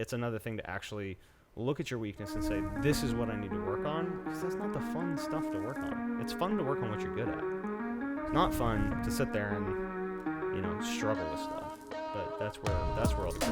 it's another thing to actually look at your weakness and say, this is what I need to work on, because that's not the fun stuff to work on. It's fun to work on what you're good at. It's not fun to sit there and, you know, struggle with stuff. But that's where all the growth is.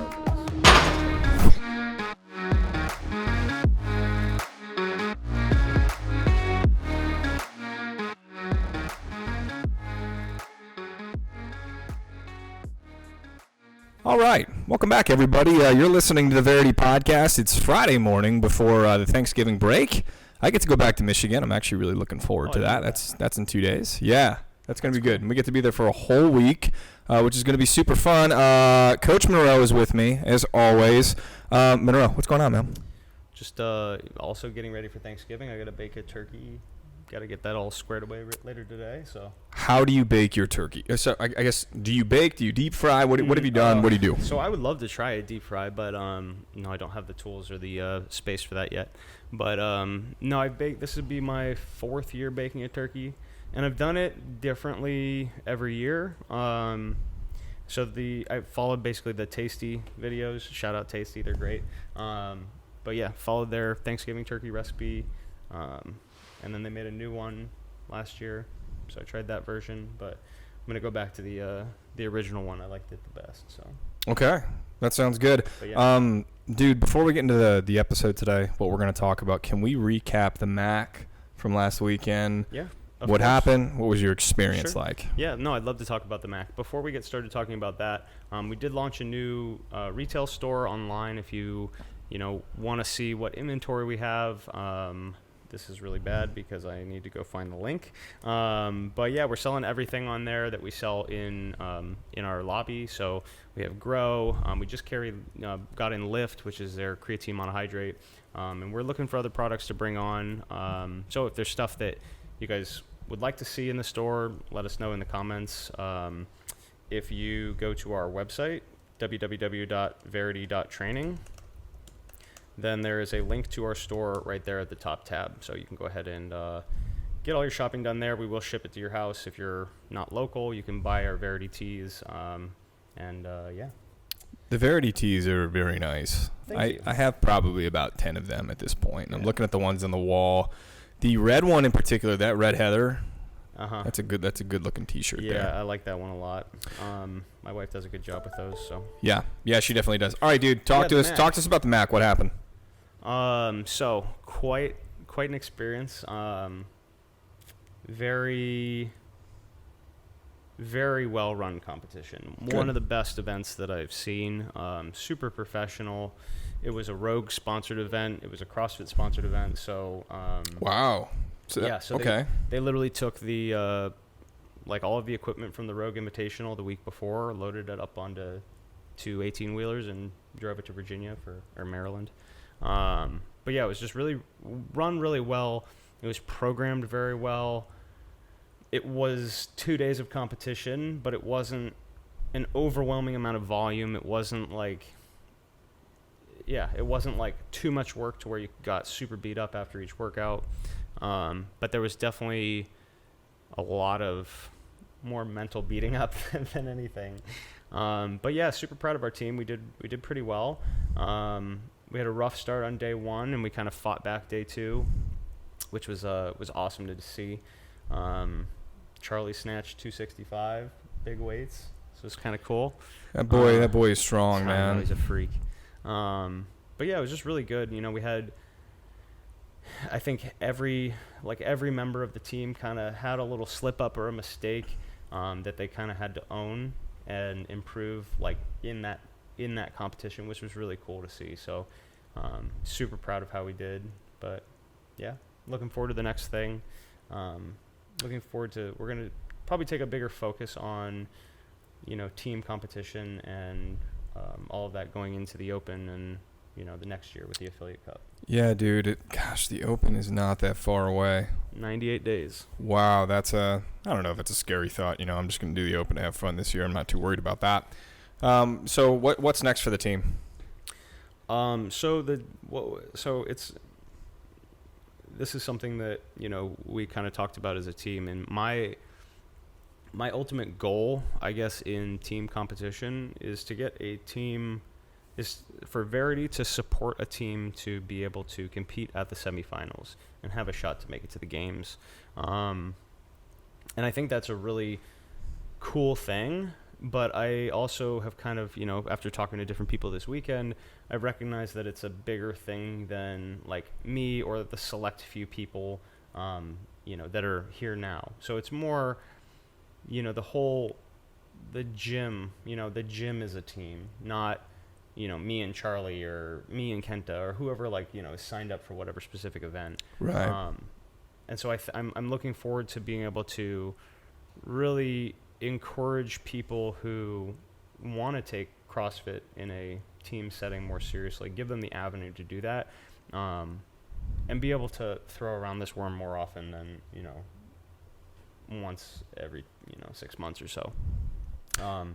All right. Welcome back, everybody. You're listening to the Verity podcast. It's Friday morning before the Thanksgiving break. I get to go back to Michigan. I'm actually really looking forward to that. That's in 2 days. Yeah, that's going to be good. And we get to be there for a whole week, which is going to be super fun. Coach Monroe is with me, as always. Monroe, what's going on, man? Just also getting ready for Thanksgiving. I got to bake a turkey. Got to get that all squared away later today. So how do you bake your turkey? So I guess, do you bake? Do you deep fry? What have you done? What do you do? So I would love to try a deep fry, but no, I don't have the tools or the space for that yet. But no, I bake. This would be my 4th year baking a turkey, and I've done it differently every year. So I followed basically the Tasty videos. Shout out Tasty, they're great. But yeah, followed their Thanksgiving turkey recipe. And then they made a new one last year, so I tried that version. But I'm gonna go back to the original one. I liked it the best. So okay, that sounds good. Yeah. Dude, before we get into the episode today, what we're gonna talk about, can we recap the MAC from last weekend? Yeah. What happened? What was your experience like? Yeah, no, I'd love to talk about the MAC. Before we get started talking about that, we did launch a new retail store online. If you want to see what inventory we have. This is really bad because I need to go find the link. But yeah, we're selling everything on there that we sell in our lobby. So we have Grow. We just got in Lift, which is their creatine monohydrate. And we're looking for other products to bring on. So if there's stuff that you guys would like to see in the store, let us know in the comments. If you go to our website, www.verity.training, then there is a link to our store right there at the top tab. So you can go ahead and get all your shopping done there. We will ship it to your house. If you're not local, you can buy our Verity tees. Yeah. The Verity tees are very nice. Thank you. I have probably about 10 of them at this point. And I'm looking at the ones on the wall. The red one in particular, that red heather, that's a good looking t-shirt there. Yeah, I like that one a lot. My wife does a good job with those. So Yeah, she definitely does. All right, dude, talk to us about the MAC. What happened? So quite an experience. Very, very well run competition. Good. One of the best events that I've seen. Super professional. It was a Rogue sponsored event. It was a CrossFit sponsored event. So wow. So okay. They literally took the all of the equipment from the Rogue Invitational the week before, loaded it up onto 2 18-wheelers and drove it to Virginia or Maryland. But yeah, it was just really run really well. It was programmed very well. It was 2 days of competition, but it wasn't an overwhelming amount of volume. It wasn't like too much work to where you got super beat up after each workout. But there was definitely a lot of more mental beating up than anything. But yeah, super proud of our team. We did pretty well. We had a rough start on day 1, and we kind of fought back day 2, which was awesome to see. Charlie snatched 265 big weights, so it's kind of cool. That boy is strong, man. He's a freak. But yeah, it was just really good. We had, I think every member of the team kind of had a little slip up or a mistake that they kind of had to own and improve in that competition, which was really cool to see. So super proud of how we did. But yeah, looking forward to the next thing. We're going to probably take a bigger focus on, team competition and all of that going into the Open and, the next year with the Affiliate Cup. Yeah, dude. The Open is not that far away. 98 days. Wow, I don't know if it's a scary thought. I'm just going to do the Open to have fun this year. I'm not too worried about that. So what's next for the team? This is something that, we kind of talked about as a team, and my ultimate goal, I guess, in team competition is to get a team is for Verity to support a team to be able to compete at the semifinals and have a shot to make it to the games. And I think that's a really cool thing. But I also have kind of, after talking to different people this weekend, I recognize that it's a bigger thing than like me or the select few people, that are here now. So it's more, the gym, the gym is a team, not, me and Charlie or me and Kenta or whoever is signed up for whatever specific event. Right. And so I'm looking forward to being able to really encourage people who want to take CrossFit in a team setting more seriously, give them the avenue to do that, and be able to throw around this worm more often than, once every, 6 months or so.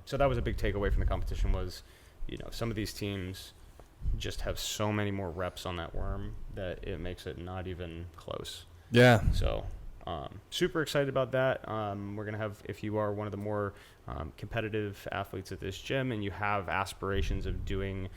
So that was a big takeaway from the competition was, some of these teams just have so many more reps on that worm that it makes it not even close. Yeah. So super excited about that. We're going to have, if you are one of the more competitive athletes at this gym and you have aspirations of doing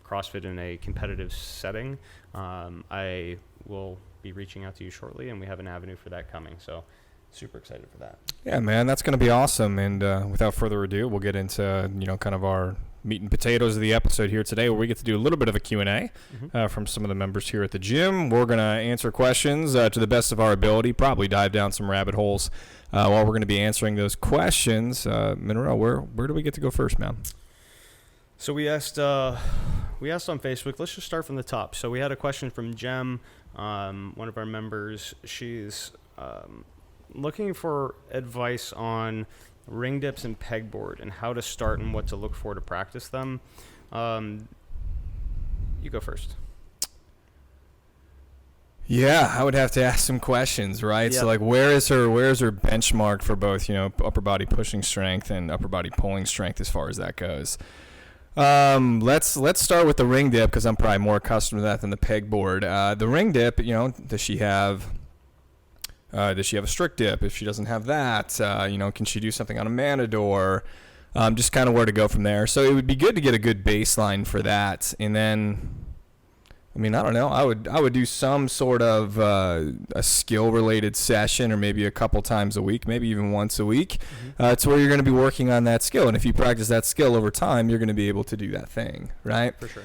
CrossFit in a competitive setting, I will be reaching out to you shortly, and we have an avenue for that coming. So super excited for that. Yeah, man, that's going to be awesome. And without further ado, we'll get into, kind of our meat and potatoes of the episode here today, where we get to do a little bit of a Q&A from some of the members here at the gym. We're going to answer questions to the best of our ability, probably dive down some rabbit holes while we're going to be answering those questions. Monroe, where do we get to go first, man? So we asked on Facebook. Let's just start from the top. So we had a question from Jem, one of our members. She's looking for advice on ring dips and pegboard and how to start and what to look for to practice them. You go first. Yeah, I would have to ask some questions, right? Yep. So like where is her benchmark for both, upper body pushing strength and upper body pulling strength as far as that goes? Let's start with the ring dip, because I'm probably more accustomed to that than the pegboard. The ring dip, does she have a strict dip? If she doesn't have that, can she do something on a Matador? Just kind of where to go from there. So it would be good to get a good baseline for that. And then, I don't know. I would do some sort of a skill-related session, or maybe a couple times a week, maybe even once a week. It's where you're going to be working on that skill. And if you practice that skill over time, you're going to be able to do that thing, right? For sure.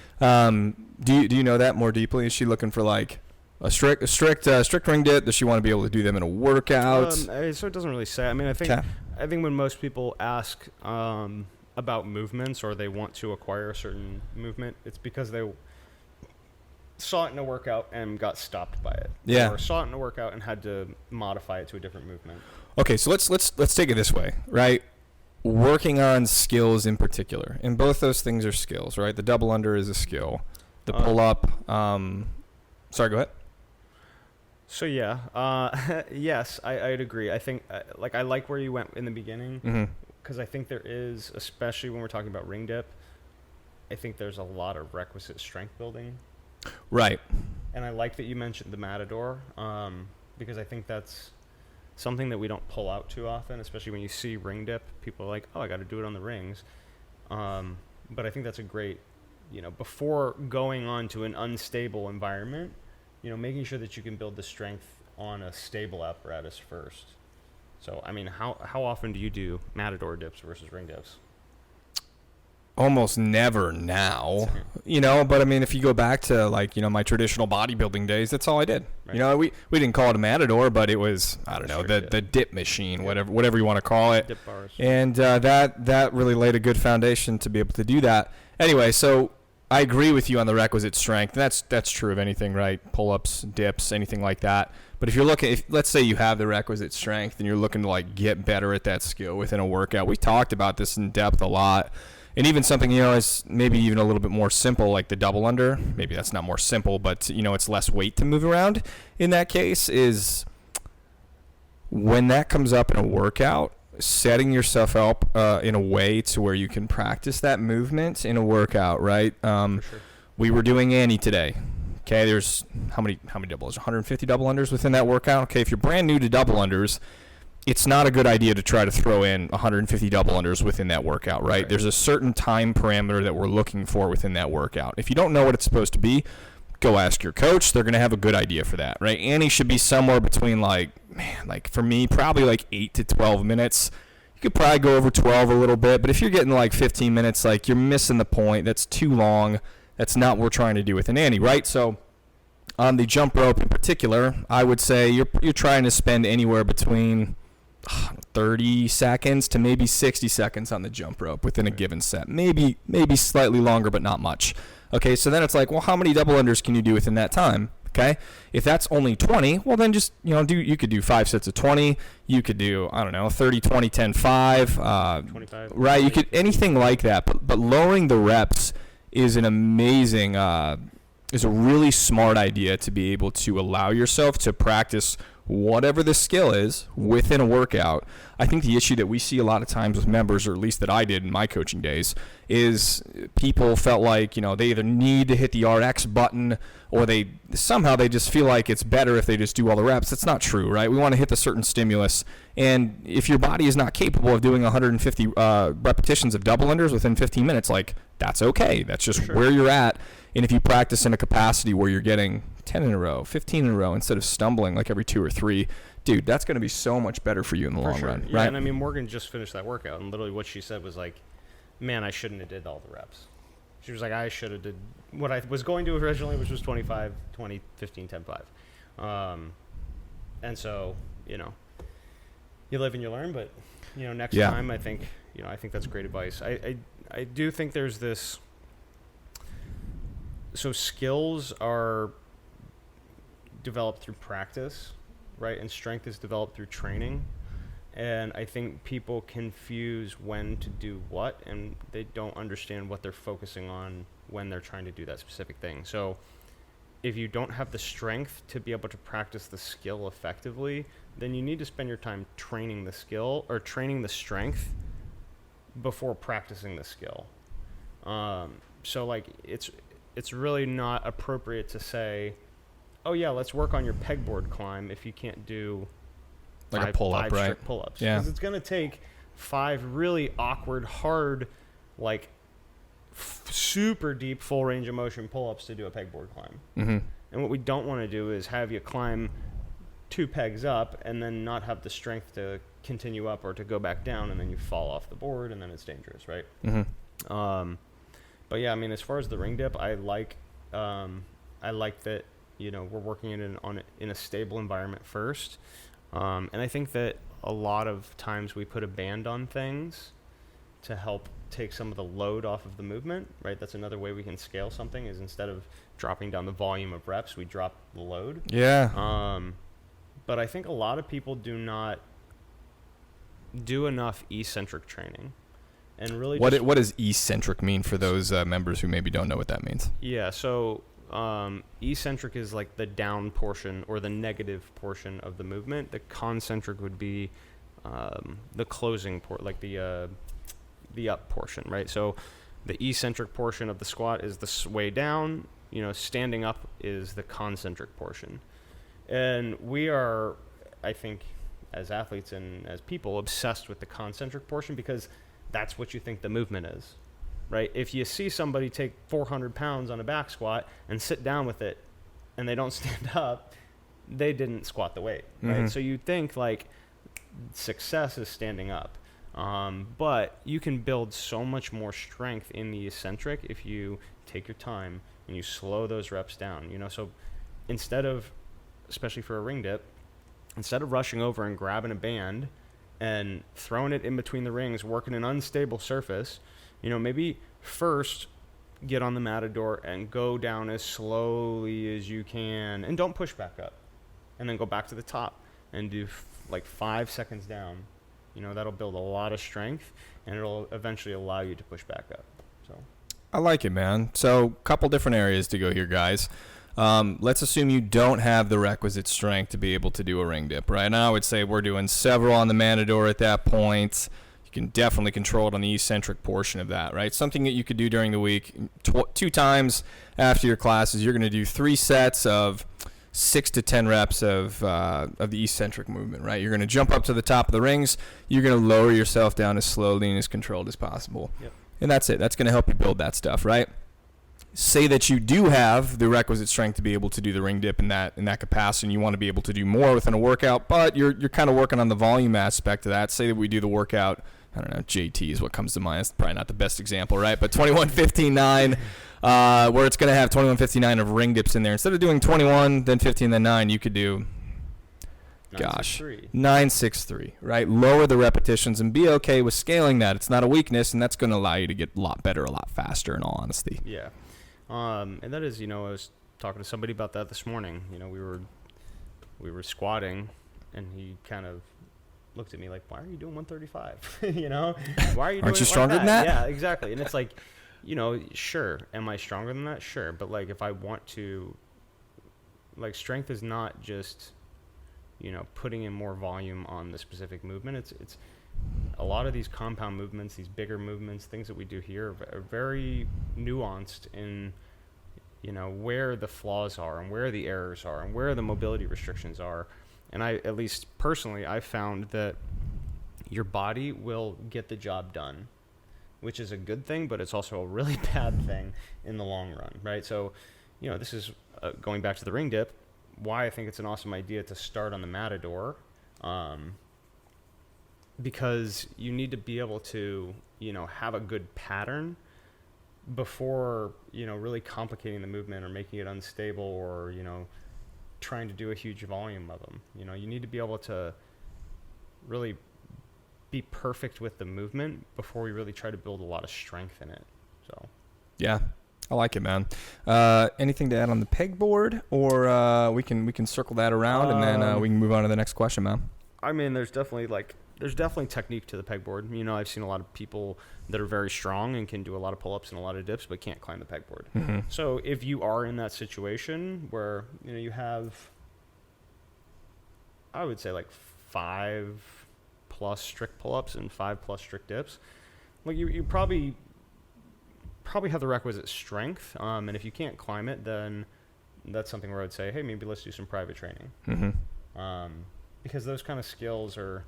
Do you know that more deeply? Is she looking for like a strict ring dip? Does she want to be able to do them in a workout? So it doesn't really say. I think when most people ask about movements, or they want to acquire a certain movement, it's because they saw it in a workout and got stopped by it. Yeah. Or saw it in a workout and had to modify it to a different movement. Okay, so let's take it this way, right? Working on skills in particular, and both those things are skills, right? The double under is a skill. The pull up. Sorry, go ahead. So yeah, yes, I'd agree. I think I like where you went in the beginning, because I think there is, especially when we're talking about ring dip, I think there's a lot of requisite strength building. Right. And I like that you mentioned the Matador, because I think that's something that we don't pull out too often, especially when you see ring dip. People are like, oh, I got to do it on the rings. But I think that's a great, before going on to an unstable environment, making sure that you can build the strength on a stable apparatus first. So, how often do you do Matador dips versus ring dips? Almost never now, but if you go back to my traditional bodybuilding days, that's all I did. Right. We didn't call it a Matador, but it was, I don't know, the dip machine, whatever you want to call it. Dip bars. And that really laid a good foundation to be able to do that. Anyway, so I agree with you on the requisite strength. That's true of anything, right? Pull-ups, dips, anything like that. But if you're looking, let's say you have the requisite strength and you're looking to get better at that skill within a workout, we talked about this in depth a lot. And even something, is maybe even a little bit more simple, like the double under. Maybe that's not more simple, but, it's less weight to move around. In that case, is when that comes up in a workout, setting yourself up in a way to where you can practice that movement in a workout, right? For sure. We were doing Annie today. Okay, there's how many double unders? 150 double unders within that workout. Okay, if you're brand new to double unders, it's not a good idea to try to throw in 150 double unders within that workout, right? There's a certain time parameter that we're looking for within that workout. If you don't know what it's supposed to be, go ask your coach. They're going to have a good idea for that, right? Annie should be somewhere between like for me, probably like 8 to 12 minutes. You could probably go over 12 a little bit, but if you're getting like 15 minutes, like you're missing the point. That's too long. That's not what we're trying to do with an Annie, right? So on the jump rope in particular, I would say you're trying to spend anywhere between 30 seconds to maybe 60 seconds on the jump rope within a given set. Maybe slightly longer, but not much. Okay, so then it's like, well, how many double unders can you do within that time? Okay, if that's only 20, well then just you could do 5 sets of 20. You could do 30, 20, 10, 5. 25. Right, you could anything like that. But lowering the reps is an amazing, is a really smart idea to be able to allow yourself to practice whatever the skill is within a workout. I think the issue that we see a lot of times with members, or at least that I did in my coaching days, is people felt like, they either need to hit the RX button or they just feel like it's better if they just do all the reps. That's not true, right? We want to hit the certain stimulus. And if your body is not capable of doing 150 repetitions of double unders within 15 minutes, like that's okay. That's just where you're at. And if you practice in a capacity where you're getting 10 in a row, 15 in a row, instead of stumbling like every 2 or 3, dude, that's going to be so much better for you in the long run, yeah, right? And I mean, Morgan just finished that workout, and literally what she said was like, man, I shouldn't have did all the reps. She was like, I should have did what I was going to originally, which was 25, 20, 15, 10, 5. And so, you live and you learn, but, next time I think that's great advice. I do think there's this, so skills are developed through practice, right? And strength is developed through training. And I think people confuse when to do what, and they don't understand what they're focusing on when they're trying to do that specific thing. So if you don't have the strength to be able to practice the skill effectively, then you need to spend your time training the skill or training the strength before practicing the skill. So like it's really not appropriate to say, oh yeah, let's work on your pegboard climb if you can't do like a pull-up, five right? strict pull-ups. Yeah. Because it's going to take 5 really awkward, hard, like super deep full range of motion pull-ups to do a pegboard climb. Mm-hmm. And what we don't want to do is have you climb 2 pegs up and then not have the strength to continue up or to go back down, and then you fall off the board, and then it's dangerous, right? Mm-hmm. But yeah, I mean, as far as the ring dip, I like that, we're working in a stable environment first. And I think that a lot of times we put a band on things to help take some of the load off of the movement, right? That's another way we can scale something, is instead of dropping down the volume of reps, we drop the load. Yeah. But I think a lot of people do not do enough eccentric training. And really what does eccentric mean for those members who maybe don't know what that means? Yeah, so eccentric is like the down portion or the negative portion of the movement. The concentric would be the closing like the up portion, right? So the eccentric portion of the squat is the way down. Standing up is the concentric portion. And we are, I think, as athletes and as people, obsessed with the concentric portion because that's what you think the movement is. Right? If you see somebody take 400 pounds on a back squat and sit down with it and they don't stand up, they didn't squat the weight, right? Mm-hmm. So you think like success is standing up. But you can build so much more strength in the eccentric if you take your time and you slow those reps down. So instead of, especially for a ring dip, instead of rushing over and grabbing a band and throwing it in between the rings, working an unstable surface, maybe first get on the matador and go down as slowly as you can and don't push back up, and then go back to the top and do like 5 seconds down. That'll build a lot of strength, and it'll eventually allow you to push back up. So I like it, man. So a couple different areas to go here, guys. Let's assume you don't have the requisite strength to be able to do a ring dip, right? Now I would say we're doing several on the matador at that point. You can definitely control it on the eccentric portion of that, right? Something that you could do during the week 2 times after your classes. You're going to do 3 sets of 6 to 10 reps of the eccentric movement, right? You're going to jump up to the top of the rings. You're going to lower yourself down as slowly and as controlled as possible. Yep. And that's it. That's going to help you build that stuff, right? Say that you do have the requisite strength to be able to do the ring dip in that capacity, and you want to be able to do more within a workout, but you're kind of working on the volume aspect of that. Say that we do the workout, I don't know, JT is what comes to mind. It's probably not the best example, right? But 21-15-9, where it's going to have 21-15-9 of ring dips in there. Instead of doing 21, then 15, then 9, you could do 9-6-3, right? Lower the repetitions and be okay with scaling that. It's not a weakness, and that's going to allow you to get a lot better, a lot faster, in all honesty. Yeah. And that is, I was talking to somebody about that this morning. We were squatting, and he kind of looked at me like, "Why are you doing 135? Why are you doing Aren't you it stronger like than that?" Yeah, exactly. And it's like, sure. Am I stronger than that? Sure. But like, if I want to, like, strength is not just, putting in more volume on the specific movement. It's a lot of these compound movements, these bigger movements, things that we do here are very nuanced in, where the flaws are and where the errors are and where the mobility restrictions are. And at least personally, I found that your body will get the job done, which is a good thing, but it's also a really bad thing in the long run, right? So, this is going back to the ring dip, why I think it's an awesome idea to start on the Matador, because you need to be able to, have a good pattern before, really complicating the movement or making it unstable or, trying to do a huge volume of them. You need to be able to really be perfect with the movement before we really try to build a lot of strength in it. So, yeah, I like it, man. Anything to add on the pegboard, or we can circle that around and then we can move on to the next question, man? I mean, there's definitely technique to the pegboard. I've seen a lot of people that are very strong and can do a lot of pull-ups and a lot of dips, but can't climb the pegboard. Mm-hmm. So if you are in that situation where, you have, I would say like 5+ strict pull-ups and 5+ strict dips, like you probably have the requisite strength. And if you can't climb it, then that's something where I would say, hey, maybe let's do some private training. Mm-hmm. Because those kind of skills are,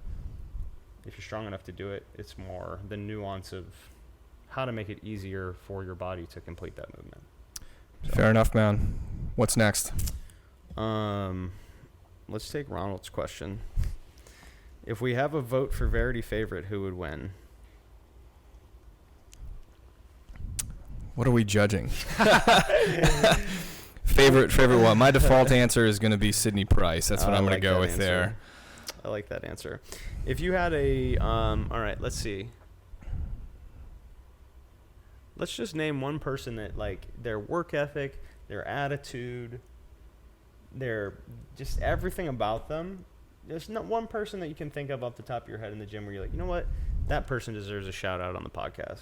if you're strong enough to do it, it's more the nuance of how to make it easier for your body to complete that movement. So. Fair enough, man. What's next? Let's take Ronald's question. If we have a vote for Verity favorite, who would win? What are we judging? Favorite what? My default answer is going to be Sydney Price. That's what I'm going to go with there. I like that answer. If you had a, all right, let's see. Let's just name one person that, like, their work ethic, their attitude, their just everything about them. There's not one person that you can think of off the top of your head in the gym where you're like, you know what, that person deserves a shout out on the podcast.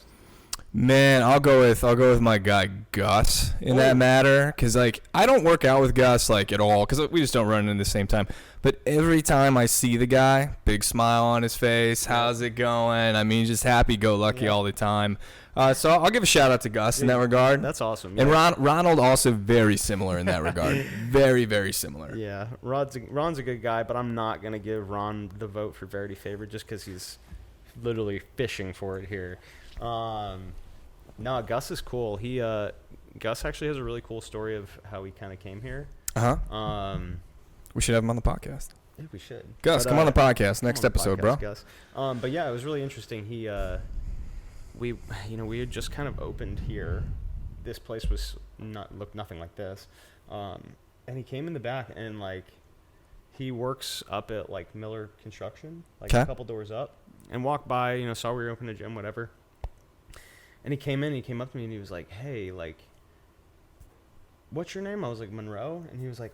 Man, I'll go with my guy Gus in that matter, because like I don't work out with Gus like at all, because we just don't run in the same time. But every time I see the guy, big smile on his face, how's it going? I mean, just happy-go-lucky all the time. So I'll give a shout out to Gus in that regard. That's awesome. Yeah. And Ronald also very similar in that regard. Very, very similar. Yeah, Ron's a good guy, but I'm not gonna give Ron the vote for Verity favorite just because he's literally fishing for it here. No, Gus is cool. Gus actually has a really cool story of how he kind of came here. We should have him on the podcast. Yeah, we should. Gus, come on the podcast next episode, bro. Gus. But yeah, it was really interesting. We had just kind of opened here. This place was looked nothing like this. And he came in the back and like he works up at like Miller Construction, like a couple doors up, and walked by, saw we were opening a gym, whatever. And he came up to me and he was like, hey, like, what's your name? I was like, Monroe. And he was like,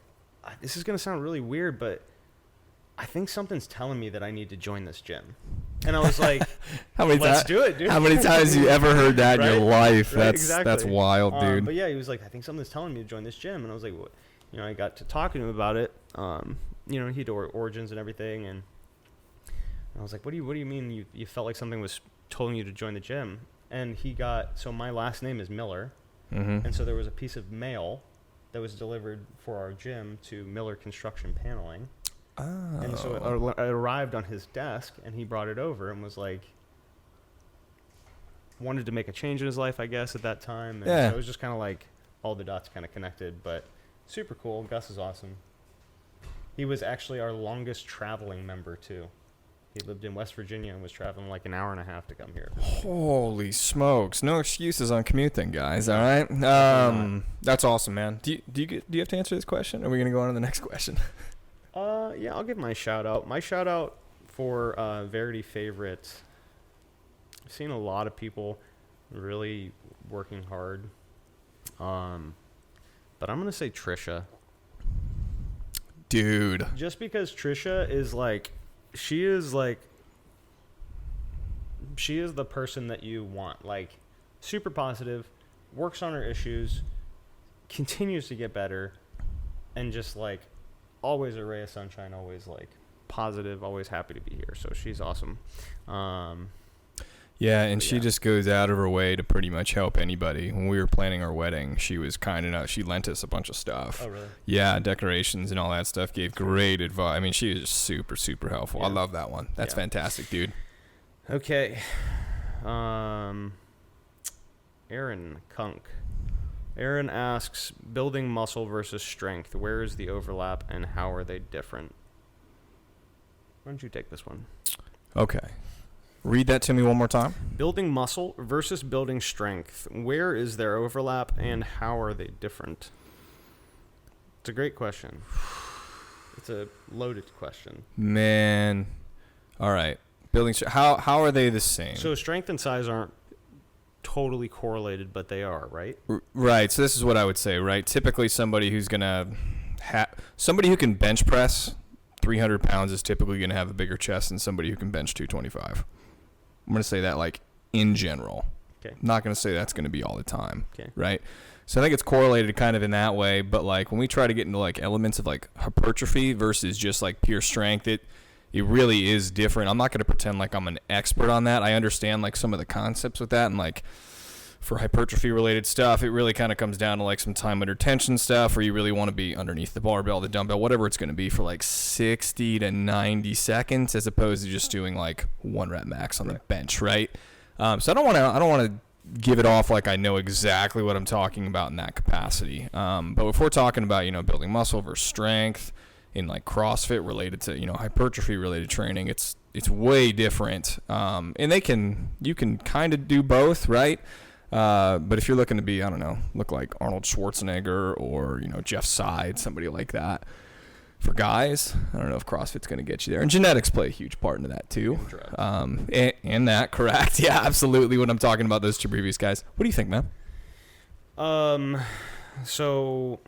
this is going to sound really weird, but I think something's telling me that I need to join this gym. And I was like, let's do it, dude. How many times have you ever heard that in your life? Right, That's wild, dude. But yeah, he was like, I think something's telling me to join this gym. And I was like, what? I got to talking to him about it. He had origins and everything. And I was like, what do you mean you felt like something was telling you to join the gym? And so my last name is Miller. Mm-hmm. And so there was a piece of mail that was delivered for our gym to Miller Construction Paneling. Oh. And so it arrived on his desk, and he brought it over and was like, wanted to make a change in his life, I guess, at that time. And so it was just kind of like all the dots kind of connected, but super cool. Gus is awesome. He was actually our longest traveling member, too. He lived in West Virginia and was traveling like an hour and a half to come here. Holy smokes. No excuses on commute then, guys. All right. That's awesome, man. Do you have to answer this question? Or are we going to go on to the next question? Yeah, I'll give my shout out. My shout out for Verity favorite. I've seen a lot of people really working hard. But I'm going to say Trisha. Dude. Just because Trisha is like, she is the person that you want. Like, super positive, works on her issues, continues to get better, and just like always a ray of sunshine, always like positive, always happy to be here. So she's awesome. Yeah, and she just goes out of her way to pretty much help anybody. When we were planning our wedding, she was kind enough. She lent us a bunch of stuff. Oh, really? Yeah, decorations and all that stuff. Gave great advice. I mean, she was just super, super helpful. Yeah. I love that one. That's fantastic, dude. Okay. Aaron Kunk. Aaron asks, building muscle versus strength. Where is the overlap and how are they different? Why don't you take this one? Okay. Read that to me one more time. Building muscle versus building strength. Where is their overlap and how are they different? It's a great question. It's a loaded question. Man. All right. How are they the same? So strength and size aren't totally correlated, but they are, right? Right. So this is what I would say, right? Typically somebody who's going to somebody who can bench press 300 pounds is typically going to have a bigger chest than somebody who can bench 225. I'm going to say that like in general. Okay. I'm not going to say that's going to be all the time. Okay. Right. So I think it's correlated kind of in that way. But like when we try to get into like elements of like hypertrophy versus just like pure strength, it really is different. I'm not going to pretend like I'm an expert on that. I understand like some of the concepts with that, and like for hypertrophy related stuff, it really kind of comes down to like some time under tension stuff, where you really want to be underneath the barbell, the dumbbell, whatever it's going to be for like 60 to 90 seconds, as opposed to just doing like 1 rep max on the bench, right? So I don't want to give it off like I know exactly what I'm talking about in that capacity. But if we're talking about, building muscle versus strength in like CrossFit related to, hypertrophy related training, it's way different. And you can kind of do both, right? But if you're looking to be, I don't know, look like Arnold Schwarzenegger or, Jeff Side, somebody like that, for guys, I don't know if CrossFit's going to get you there. And genetics play a huge part into that too. And that, correct. Yeah, absolutely. When I'm talking about those two previous guys. What do you think, man? So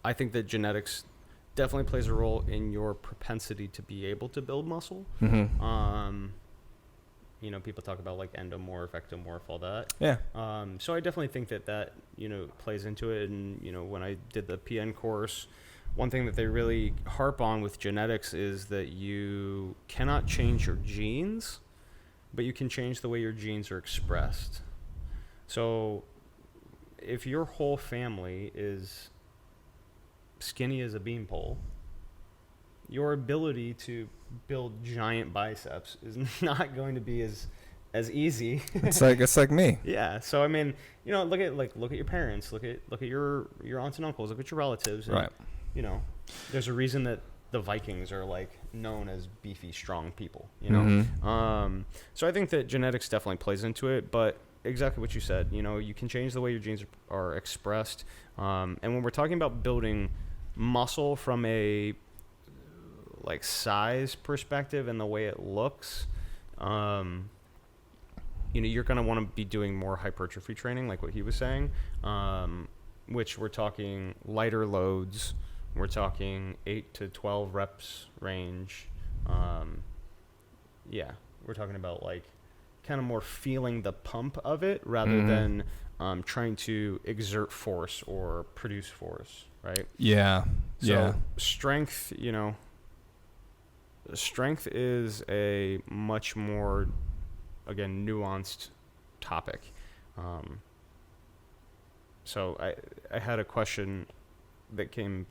I think that genetics definitely plays a role in your propensity to be able to build muscle. Mm-hmm. People talk about like endomorph, ectomorph, all that. Yeah. So I definitely think that plays into it. And, when I did the PN course, one thing that they really harp on with genetics is that you cannot change your genes, but you can change the way your genes are expressed. So if your whole family is skinny as a beanpole, your ability to build giant biceps is not going to be as easy. It's like me. Yeah. So I mean, look at your parents, look at your aunts and uncles, look at your relatives. And, right. There's a reason that the Vikings are like known as beefy, strong people. Mm-hmm. So I think that genetics definitely plays into it, but exactly what you said. You can change the way your genes are expressed. And when we're talking about building muscle from a like size perspective and the way it looks, you're going to want to be doing more hypertrophy training, like what he was saying, which we're talking lighter loads. We're talking 8 to 12 reps range. We're talking about like kind of more feeling the pump of it rather than trying to exert force or produce force, right? Yeah. So strength, strength is a much more, again, nuanced topic. So I had a question that came,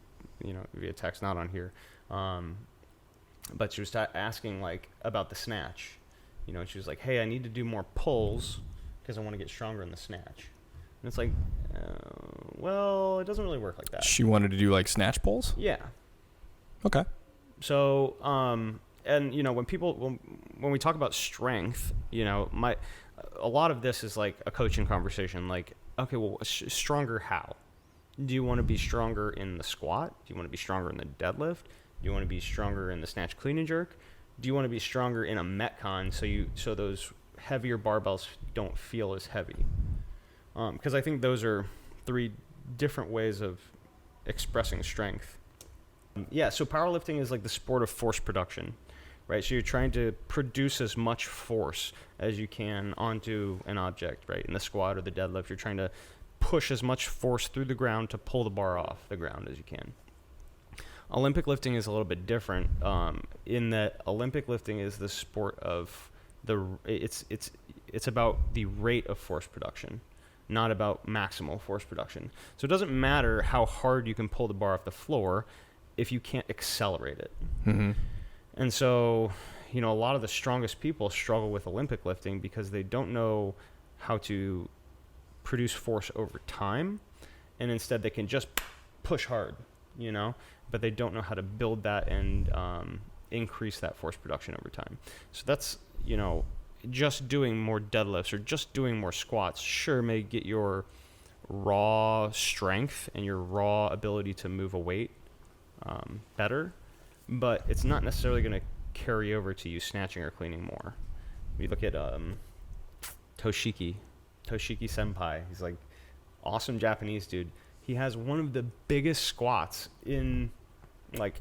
via text, not on here. But she was asking like about the snatch, and she was like, hey, I need to do more pulls because I want to get stronger in the snatch. And it's like, well, it doesn't really work like that. She wanted to do like snatch pulls? Yeah. Okay. So, and when we talk about strength, a lot of this is like a coaching conversation. Like, okay, well, stronger how? Do you want to be stronger in the squat? Do you want to be stronger in the deadlift? Do you want to be stronger in the snatch, clean, and jerk? Do you want to be stronger in a Metcon so those heavier barbells don't feel as heavy? Because I think those are 3 different ways of expressing strength. So powerlifting is like the sport of force production, right? So you're trying to produce as much force as you can onto an object, right? In the squat or the deadlift, you're trying to push as much force through the ground to pull the bar off the ground as you can. Olympic lifting is a little bit different, in that Olympic lifting is the sport of it's about the rate of force production, not about maximal force production. So it doesn't matter how hard you can pull the bar off the floor if you can't accelerate it. Mm-hmm. And so, a lot of the strongest people struggle with Olympic lifting because they don't know how to produce force over time, and instead they can just push hard, but they don't know how to build that and increase that force production over time. So that's, just doing more deadlifts or just doing more squats sure may get your raw strength and your raw ability to move a weight better, but it's not necessarily going to carry over to you snatching or cleaning more. We look at Toshiki Senpai. He's like awesome Japanese dude. He has one of the biggest squats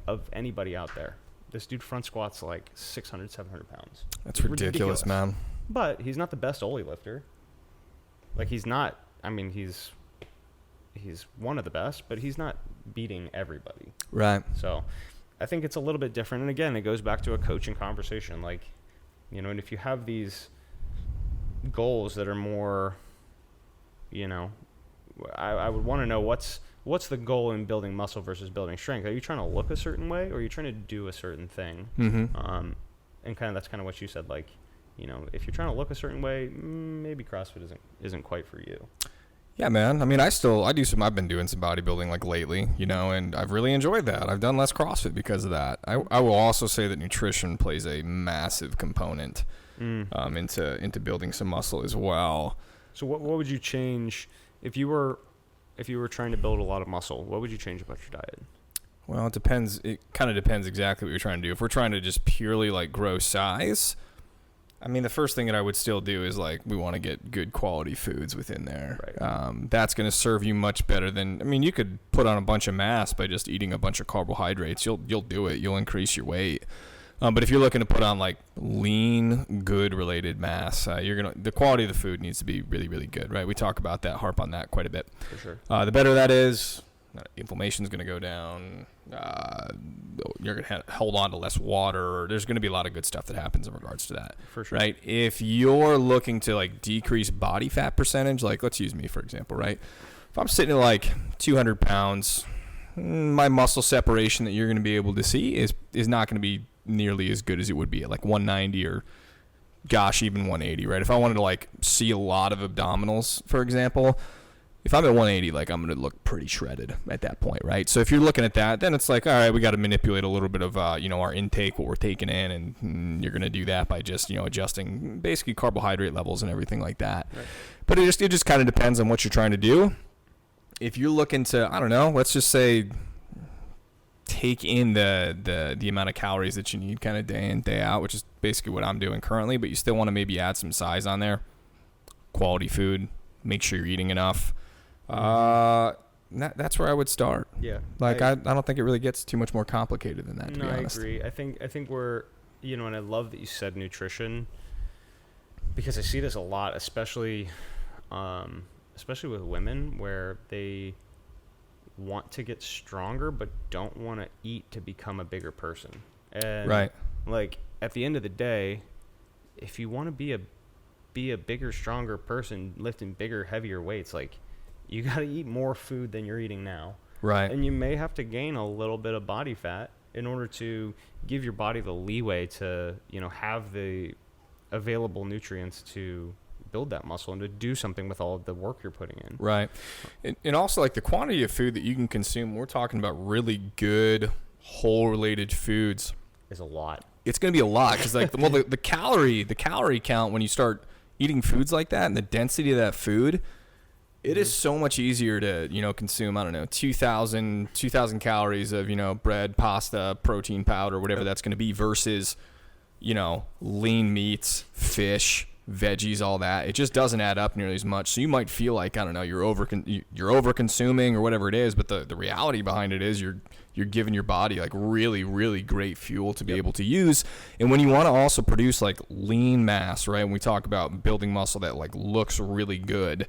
of anybody out there. This dude front squats like 600, 700 pounds. That's ridiculous, man. But he's not the best Ollie lifter. Like he's not, he's one of the best, but he's not beating everybody. Right. So I think it's a little bit different. And again, it goes back to a coaching conversation. Like, and if you have these goals that are more, I would want to know what's the goal in building muscle versus building strength. Are you trying to look a certain way, or are you trying to do a certain thing? Mm-hmm. And that's kind of what you said. Like, if you're trying to look a certain way, maybe CrossFit isn't quite for you. Yeah, man. I've been doing some bodybuilding like lately, and I've really enjoyed that. I've done less CrossFit because of that. I will also say that nutrition plays a massive component into building some muscle as well. So what would you change if you were trying to build a lot of muscle? What would you change about your diet? Well, it depends. It kind of depends exactly what you're trying to do. If we're trying to just purely like grow size, the first thing that I would still do is like we want to get good quality foods within there. Right. That's going to serve you much better than, you could put on a bunch of mass by just eating a bunch of carbohydrates. You'll do it. You'll increase your weight. But if you're looking to put on like lean, good related mass, the quality of the food needs to be really, really good, right? We talk about that, harp on that quite a bit. For sure. The better that is, inflammation's going to go down. You're going to hold on to less water. There's going to be a lot of good stuff that happens in regards to that. For sure. Right? If you're looking to like decrease body fat percentage, like let's use me for example, right? If I'm sitting at like 200 pounds, my muscle separation that you're going to be able to see is not going to be nearly as good as it would be at like 190 or even 180, right? If I wanted to like see a lot of abdominals, for example, if I'm at 180, like I'm going to look pretty shredded at that point, right? So if you're looking at that, then it's like, all right, we got to manipulate a little bit of, our intake, what we're taking in, and you're going to do that by just, adjusting basically carbohydrate levels and everything like that. Right. But it just kind of depends on what you're trying to do. If you're looking to, I don't know, let's just say take in the amount of calories that you need kind of day in, day out, which is basically what I'm doing currently, but you still want to maybe add some size on there. Quality food, make sure you're eating enough. That's where I would start. Yeah. Like I don't think it really gets too much more complicated than that, to be honest. I agree. I think we're, and I love that you said nutrition, because I see this a lot, especially with women, where they want to get stronger but don't want to eat to become a bigger person. And right. Like at the end of the day, if you want to be a bigger, stronger person lifting bigger, heavier weights, like you got to eat more food than you're eating now. Right. And you may have to gain a little bit of body fat in order to give your body the leeway to, have the available nutrients to build that muscle and to do something with all of the work you're putting in. Right. And also, like, the quantity of food that you can consume, we're talking about really good whole related foods. Is a lot. It's going to be a lot because, like, the calorie count when you start eating foods like that and the density of that food, it is so much easier to, consume, I don't know, 2,000 calories of, bread, pasta, protein powder, whatever that's going to be versus, lean meats, fish, veggies, all that. It just doesn't add up nearly as much. So you might feel like, I don't know, you're over consuming or whatever it is, but the reality behind it is you're giving your body like really, really great fuel to be able to use. And when you want to also produce like lean mass, right? When we talk about building muscle that like looks really good,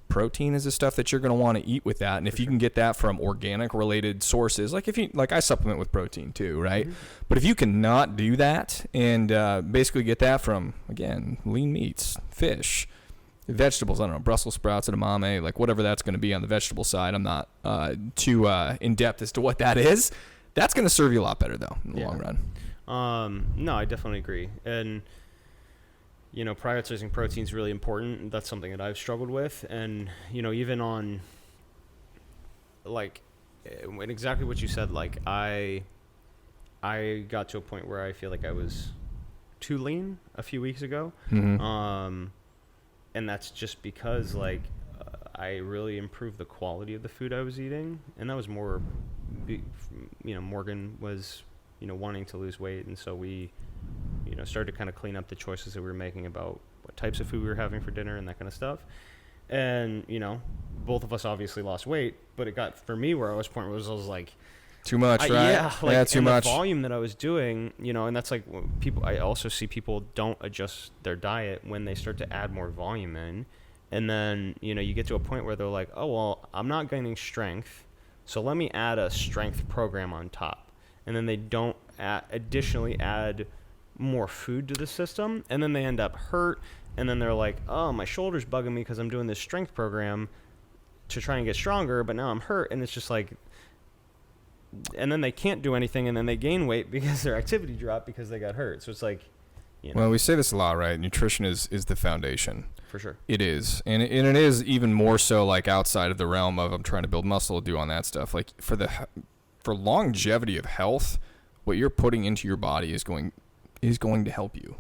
protein is the stuff that you're going to want to eat with that. And if you can get that from organic related sources, like I supplement with protein too, right? But if you cannot do that and basically get that from, again, lean meats, fish, vegetables, I don't know, Brussels sprouts, edamame, like whatever that's going to be on the vegetable side. I'm not too in depth as to what that is. That's going to serve you a lot better though in the long run. No, I definitely agree. And prioritizing protein is really important. That's something that I've struggled with. And, even on, like, exactly what you said, like, I got to a point where I feel like I was too lean a few weeks ago. And that's just because, like, I really improved the quality of the food I was eating. And that was more, Morgan was, wanting to lose weight. And so we started to kind of clean up the choices that we were making about what types of food we were having for dinner and that kind of stuff. And, both of us obviously lost weight, but it got, for me, where I was like, too much, right? Yeah, like, yeah, too much. The volume that I was doing, and that's like I also see people don't adjust their diet when they start to add more volume in. And then, you get to a point where they're like, oh, well, I'm not gaining strength, so let me add a strength program on top. And then they don't additionally add more food to the system, and then they end up hurt, and then they're like, oh, my shoulder's bugging me because I'm doing this strength program to try and get stronger, but now I'm hurt. And it's just like, and then they can't do anything, and then they gain weight because their activity dropped because they got hurt. So it's like, well, we say this a lot, right? Nutrition is the foundation. For sure. It is. And it is even more so like outside of the realm of I'm trying to build muscle, do on that stuff. Like for longevity of health, what you're putting into your body is going to help you,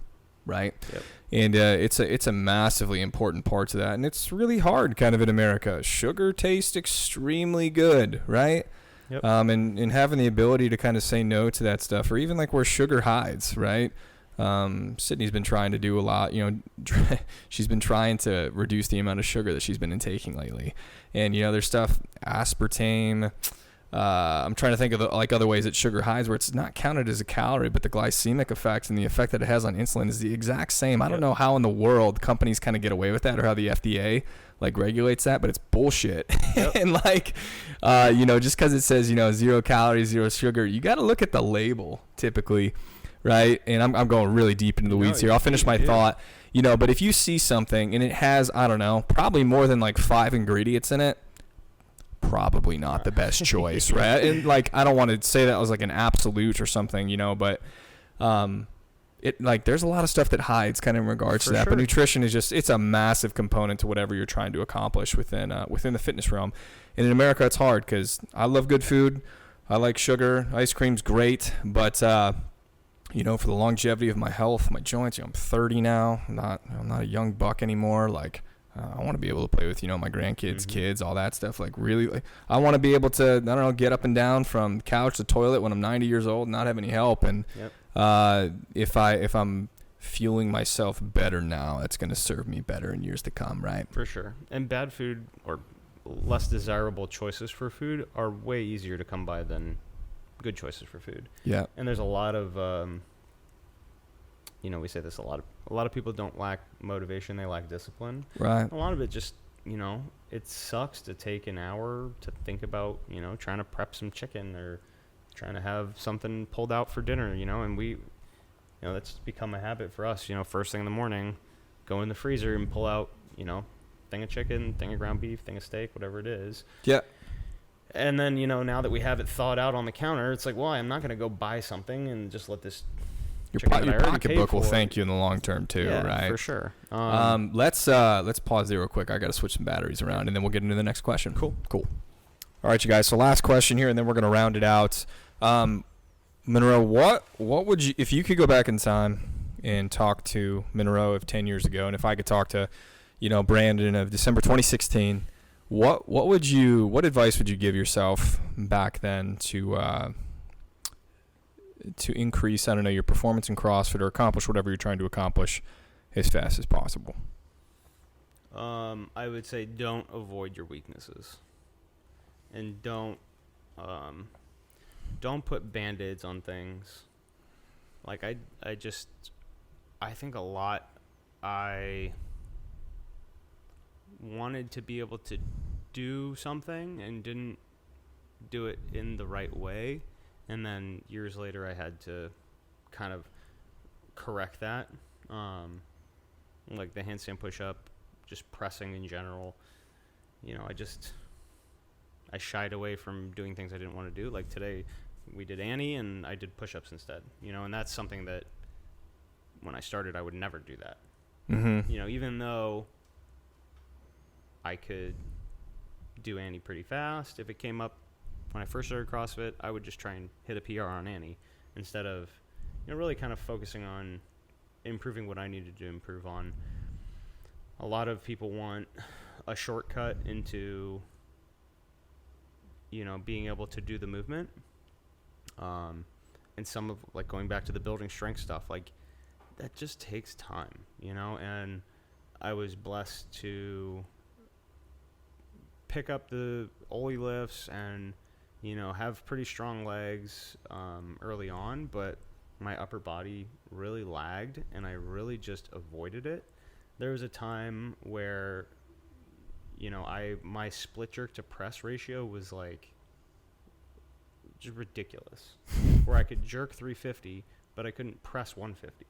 right? Yep. And it's a massively important part to that, and it's really hard kind of in America. Sugar tastes extremely good, right? Yep. And having the ability to kind of say no to that stuff, or even like where sugar hides, right? Sydney's been trying to do a lot, she's been trying to reduce the amount of sugar that she's been intaking lately. And, there's stuff, aspartame, I'm trying to think of other ways that sugar hides where it's not counted as a calorie, but the glycemic effect and the effect that it has on insulin is the exact same. I don't know how in the world companies kind of get away with that, or how the FDA regulates that, but it's bullshit. Yep. And just because it says 0 calories, 0 sugar, you got to look at the label typically, right? And I'm going really deep into the weeds here. I'll finish my thought. But if you see something and it has, I don't know, probably more than 5 ingredients in it, probably not the best choice, right? And I don't want to say that was an absolute or something, but there's a lot of stuff that hides kind of in regards to that. Sure. But nutrition is it's a massive component to whatever you're trying to accomplish within the fitness realm. And in America, it's hard because I love good food. I like sugar. Ice cream's great, but for the longevity of my health, my joints, I'm 30 now. I'm not a young buck anymore. I want to be able to play with, my grandkids, kids, all that stuff. I want to be able to, I don't know, get up and down from couch to toilet when I'm 90 years old and not have any help. And if I'm fueling myself better now, it's going to serve me better in years to come, right? For sure. And bad food or less desirable choices for food are way easier to come by than good choices for food. Yeah. And there's a lot of, we say this a lot of people don't lack motivation, they lack discipline. Right. A lot of it just, it sucks to take an hour to think about, trying to prep some chicken or trying to have something pulled out for dinner, and we, that's become a habit for us, first thing in the morning, go in the freezer and pull out, thing of chicken, thing of ground beef, thing of steak, whatever it is. Yeah. And then, now that we have it thawed out on the counter, it's like, well, I'm not going to go buy something and just let this Your chicken that I already paid pocketbook will for. thank you in the long term too, Yeah, right? for sure. Let's pause there real quick. I got to switch some batteries around, and then we'll get into the next question. Cool. All right, you guys. So last question here, and then we're gonna round it out. Monroe, what would you, if you could go back in time and talk to Monroe of 10 years ago, and if I could talk to, Brandon of December 2016, what advice would you give yourself back then to increase, I don't know, your performance in CrossFit or accomplish whatever you're trying to accomplish as fast as possible? I would say don't avoid your weaknesses, and don't put Band-Aids on things. Like I think a lot I wanted to be able to do something and didn't do it in the right way. And then years later I had to kind of correct that. Like the handstand push-up, just pressing in general. I shied away from doing things I didn't want to do. Like today we did Annie and I did push-ups instead. And that's something that when I started I would never do that. Mm-hmm. Even though I could do Annie pretty fast, if it came up when I first started CrossFit, I would just try and hit a PR on Annie instead of, really kind of focusing on improving what I needed to improve on. A lot of people want a shortcut into, being able to do the movement. And some of, like, going back to the building strength stuff, like, that just takes time, and I was blessed to pick up the Ollie lifts and, have pretty strong legs early on, but my upper body really lagged and I really just avoided it. There was a time where, my split jerk to press ratio was like just ridiculous, where I could jerk 350, but I couldn't press 150.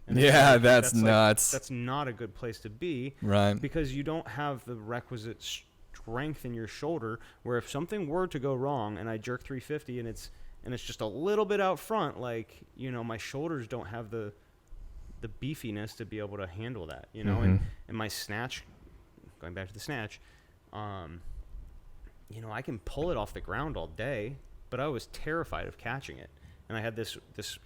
And yeah, that's nuts. That's not a good place to be, right? Because you don't have the requisite strength in your shoulder, where if something were to go wrong and I jerk 350 and it's just a little bit out front, like, my shoulders don't have the beefiness to be able to handle that, Mm-hmm. and my snatch, going back to the snatch, I can pull it off the ground all day, but I was terrified of catching it. And I had this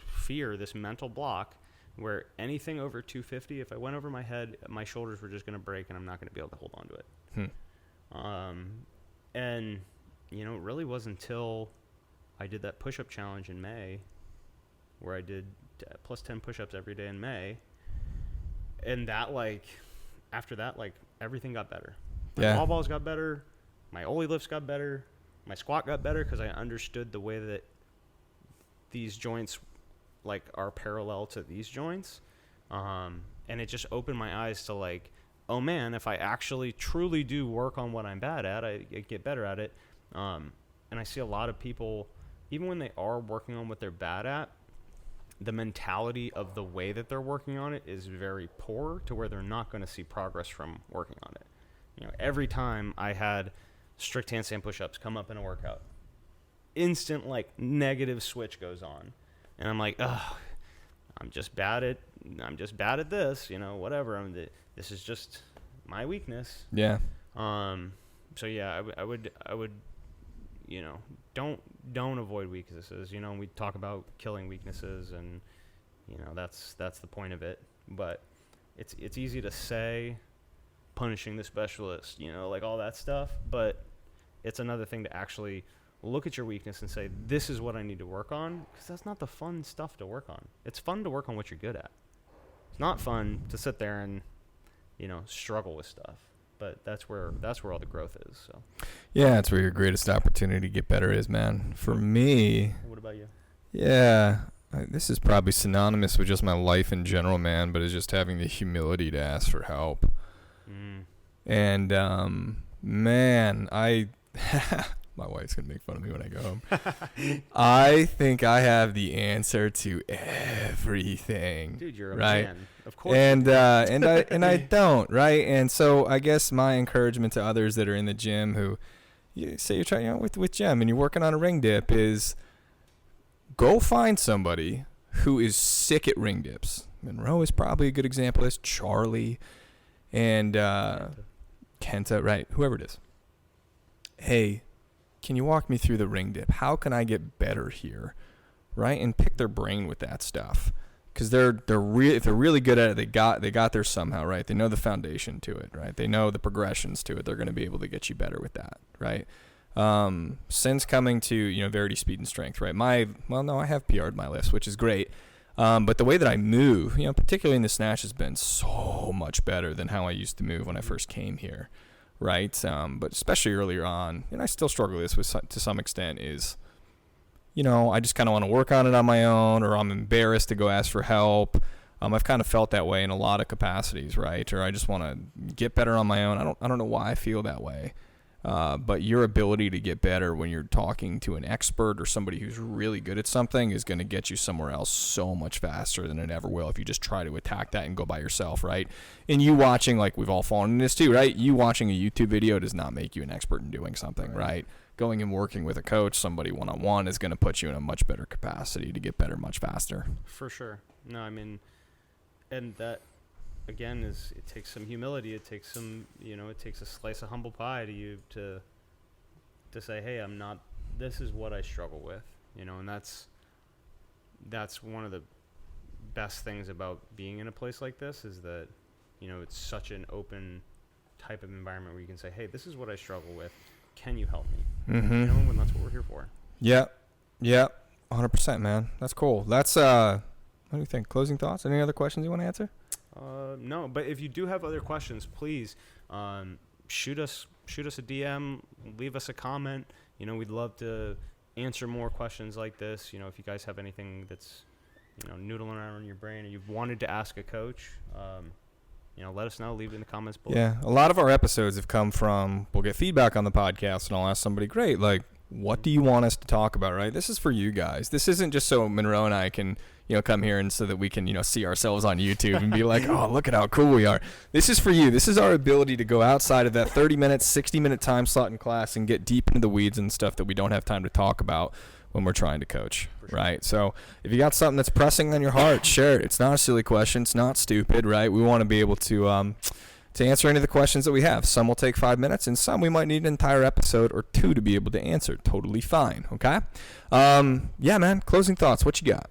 fear, this mental block, where anything over 250, if I went over my head, my shoulders were just going to break and I'm not going to be able to hold on to it. And, it really wasn't until I did that push-up challenge in May, where I did plus 10 push-ups every day in May. And that, after that, everything got better. My wall balls got better. My Ollie lifts got better. My squat got better because I understood the way that these joints, are parallel to these joints. And it just opened my eyes to, oh, man, if I actually truly do work on what I'm bad at, I get better at it. And I see a lot of people, even when they are working on what they're bad at, the mentality of the way that they're working on it is very poor, to where they're not going to see progress from working on it. Every time I had strict handstand push-ups come up in a workout, instant negative switch goes on, and I'm like, ugh, I'm just bad at this, whatever. This is just my weakness. Yeah. So yeah, I would, don't avoid weaknesses. We talk about killing weaknesses, and that's the point of it. But it's easy to say, punishing the specialist, all that stuff. But it's another thing to actually look at your weakness and say, this is what I need to work on, because that's not the fun stuff to work on. It's fun to work on what you're good at. It's not fun to sit there and struggle with stuff. But that's where all the growth is. So yeah, that's where your greatest opportunity to get better is, man. For me, what about you? Yeah, this is probably synonymous with just my life in general, man. But it's just having the humility to ask for help. And man, My wife's going to make fun of me when I go home. I think I have the answer to everything. Dude, you're a right? man. Of course. And I don't, right? And so I guess my encouragement to others that are in the gym who you say you're trying with gym and you're working on a ring dip is go find somebody who is sick at ring dips. Monroe is probably a good example of this. Charlie and Kenta, right? Whoever it is. Hey, can you walk me through the ring dip? How can I get better here, right? And pick their brain with that stuff, because if they're really good at it, they got there somehow, right? They know the foundation to it, right? They know the progressions to it. They're going to be able to get you better with that, right? Since coming to Verity Speed and Strength, right? I have PR'd my lifts, which is great. But the way that I move, particularly in the snatch, has been so much better than how I used to move when I first came here, right? But especially earlier on, and I still struggle with this to some extent, is, I just kind of want to work on it on my own, or I'm embarrassed to go ask for help. I've kind of felt that way in a lot of capacities, right? Or I just want to get better on my own. I don't know why I feel that way. But your ability to get better when you're talking to an expert or somebody who's really good at something is going to get you somewhere else so much faster than it ever will if you just try to attack that and go by yourself, right? And you watching, like we've all fallen in this too, right? You watching a YouTube video does not make you an expert in doing something, right? Going and working with a coach, somebody one-on-one, is going to put you in a much better capacity to get better much faster. For sure. No, I mean, and that, again, it takes some humility. It takes some, it takes a slice of humble pie to say, hey, this is what I struggle with, and that's one of the best things about being in a place like this, is that, it's such an open type of environment where you can say, hey, this is what I struggle with. Can you help me? Mm-hmm. And that's what we're here for. Yeah. 100%, man. That's cool. That's, what do you think? Closing thoughts? Any other questions you want to answer? No, but if you do have other questions, please shoot us a DM, leave us a comment. We'd love to answer more questions like this. If you guys have anything that's noodling around in your brain and you've wanted to ask a coach, let us know. Leave it in the comments below. Yeah, a lot of our episodes have come from, we'll get feedback on the podcast and I'll ask somebody, great, like, what do you want us to talk about, right? This is for you guys. This isn't just so Monroe and I can, come here and so that we can, see ourselves on YouTube and be like, oh, look at how cool we are. This is for you. This is our ability to go outside of that 30-minute, 60-minute time slot in class and get deep into the weeds and stuff that we don't have time to talk about when we're trying to coach, sure. Right? So if you got something that's pressing on your heart, share it. It's not a silly question. It's not stupid, right? We want to be able to answer any of the questions that we have. Some will take 5 minutes, and some we might need an entire episode or two to be able to answer. Totally fine, okay? Yeah, man, closing thoughts. What you got?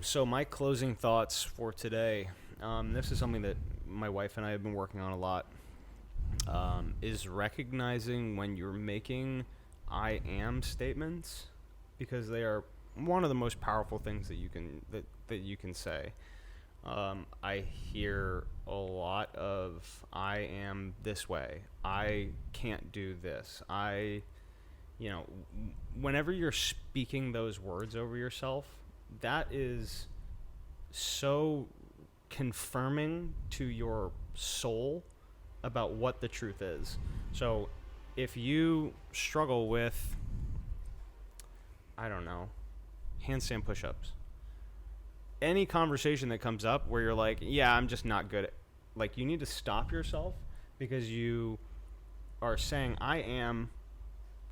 So my closing thoughts for today, this is something that my wife and I have been working on a lot, is recognizing when you're making I am statements, because they are one of the most powerful things that you can say. I hear a lot of I am this way. I can't do this. Whenever you're speaking those words over yourself, that is so confirming to your soul about what the truth is. So if you struggle with, I don't know, handstand push-ups, any conversation that comes up where you're like, yeah, I'm just not good at, like, you need to stop yourself, because you are saying, I am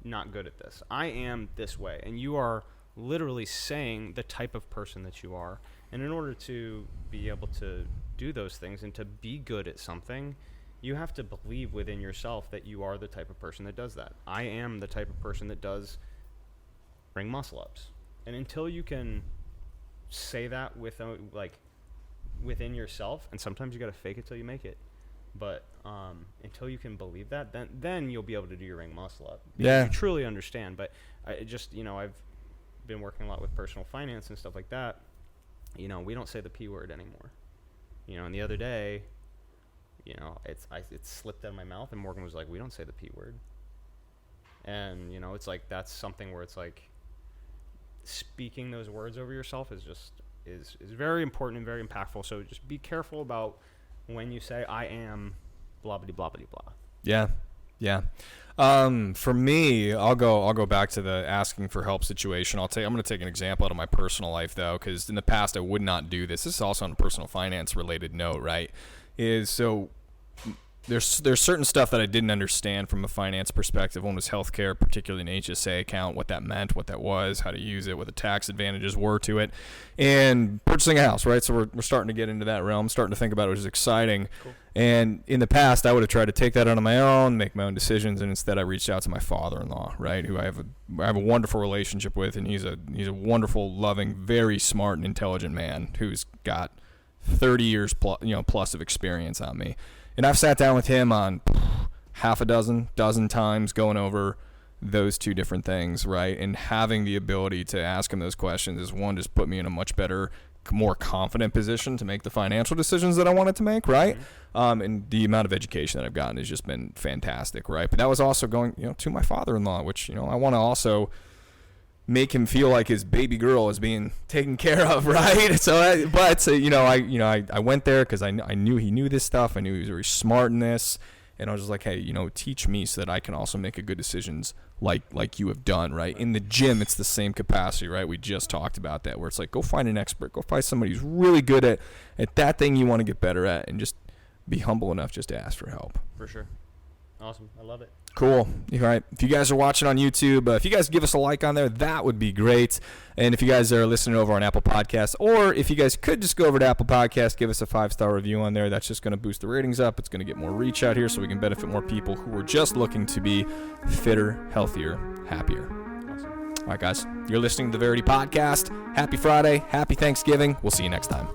not good at this. I am this way. And you are literally saying the type of person that you are. And in order to be able to do those things and to be good at something, you have to believe within yourself that you are the type of person that does that. I am the type of person that does ring muscle ups. And until you can say that within yourself, and sometimes you got to fake it till you make it, but until you can believe that, then you'll be able to do your ring muscle up. Yeah. You truly understand. But I've been working a lot with personal finance and stuff like that. We don't say the P word anymore. And the other day, it slipped out of my mouth, and Morgan was like, we don't say the P word. And, it's like, that's something where it's like, speaking those words over yourself is very important and very impactful. So just be careful about when you say I am blah blah blah blah blah. Yeah. For me, I'll go back to the asking for help situation. I'm going to take an example out of my personal life though, because in the past I would not do this. This is also on a personal finance related note, right? There's certain stuff that I didn't understand from a finance perspective. One was healthcare, particularly an HSA account, what that meant, what that was, how to use it, what the tax advantages were to it, and purchasing a house, right? So we're starting to get into that realm, starting to think about it, which is exciting. Cool. And in the past, I would have tried to take that on my own, make my own decisions, and instead I reached out to my father-in-law, right, who I have a wonderful relationship with, and he's a wonderful, loving, very smart and intelligent man who's got 30 years plus of experience on me. And I've sat down with him on half a dozen times going over those two different things, right? And having the ability to ask him those questions is one, just put me in a much better, more confident position to make the financial decisions that I wanted to make, right? Mm-hmm. And the amount of education that I've gotten has just been fantastic, right? But that was also going, to my father-in-law, which, I want to also make him feel like his baby girl is being taken care of, right? I went there because I knew he knew this stuff. I knew he was very smart in this, and I was just like, hey, teach me so that I can also make good decisions like you have done, right? In the gym, it's the same capacity, right? We just talked about that, where it's like, go find an expert, go find somebody who's really good at that thing you want to get better at, and just be humble enough just to ask for help. For sure. Awesome. I love it. Cool. All right. If you guys are watching on YouTube, if you guys give us a like on there, that would be great. And if you guys are listening over on Apple Podcasts, or if you guys could just go over to Apple Podcasts, give us a 5-star review on there. That's just going to boost the ratings up. It's going to get more reach out here so we can benefit more people who are just looking to be fitter, healthier, happier. Awesome. All right, guys. You're listening to the Verity Podcast. Happy Friday. Happy Thanksgiving. We'll see you next time.